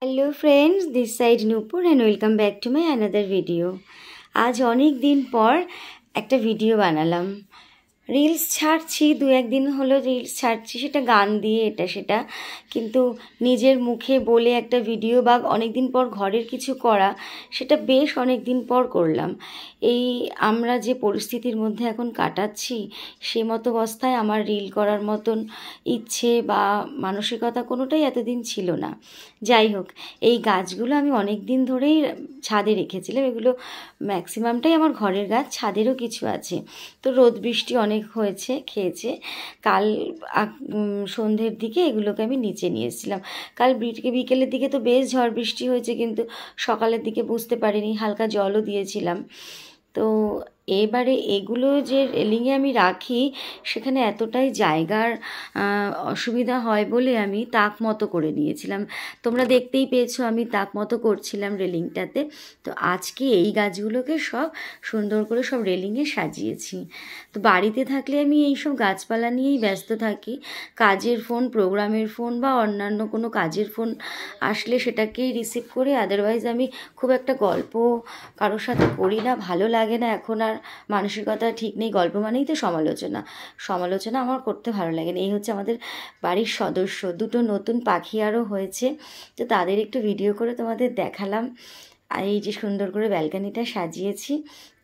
Hello friends, this side Nupur and welcome back to my another video. आज अनेक दिन पर एक वीडियो बानालाम। রিলস ছাড়ছি, দু একদিন হলো রিলস ছাড়ছি, সেটা গান দিয়ে এটা সেটা, কিন্তু নিজের মুখে বলে একটা ভিডিও বা অনেক দিন পর ঘরের কিছু করা, সেটা বেশ অনেক দিন পর করলাম। এই আমরা যে পরিস্থিতির মধ্যে এখন কাটাচ্ছি, সে মতো অবস্থায় আমার রিল করার মতন ইচ্ছে বা মানসিকতা কোনোটাই এতদিন ছিল না। যাই হোক, এই গাছগুলো আমি অনেক দিন ধরেই ছাদে রেখেছিলাম। এগুলো ম্যাক্সিমামটাই আমার ঘরের গাছ, ছাদেরও কিছু আছে। তো রোদ বৃষ্টি অনেক হয়েছে, খেয়েছে। কাল সন্ধ্যের দিকে এগুলোকে আমি নিচে নিয়ে এসেছিলাম। কাল বিকেলের দিকে তো বেশ ঝড় বৃষ্টি হয়েছে, কিন্তু সকালের দিকে বুঝতে পারিনি, হালকা জলও দিয়েছিলাম। তো এবারে এগুলো যে রেলিংয়ে আমি রাখি, সেখানে এতটাই জায়গার অসুবিধা হয় বলে আমি তাক মতো করে নিয়েছিলাম। তোমরা দেখতেই পেয়েছো আমি তাক মতো করছিলাম রেলিংটাতে। তো আজকে এই গাছগুলোকে সব সুন্দর করে সব রেলিংয়ে সাজিয়েছি। তো বাড়িতে থাকলে আমি এইসব গাছপালা নিয়েই ব্যস্ত থাকি। কাজের ফোন, প্রোগ্রামের ফোন বা অন্যান্য কোনো কাজের ফোন আসলে সেটাকেই রিসিভ করে, আদারওয়াইজ আমি খুব একটা গল্প কারোর সাথে করি না, ভালো লাগে না। এখন আর মানসিকতা ঠিক নেই। গল্প মানেই তো সমালোচনা, সমালোচনা আমার করতে ভালো লাগে না। এই হচ্ছে আমাদের বাড়ির সদস্য, দুটো নতুন পাখি আরও হয়েছে, তো তাদের একটু ভিডিও করে তোমাদের দেখালাম। আর এই যে সুন্দর করে ব্যালকানিটা সাজিয়েছি,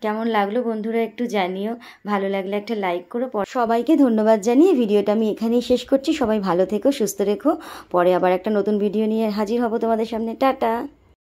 কেমন লাগলো বন্ধুরা একটু জানিও। ভালো লাগলে একটা লাইক করো। সবাইকে ধন্যবাদ জানিয়ে ভিডিওটা আমি এখানেই শেষ করছি। সবাই ভালো থেকো, সুস্থ রেখো। পরে আবার একটা নতুন ভিডিও নিয়ে হাজির হব তোমাদের সামনে। টাটা।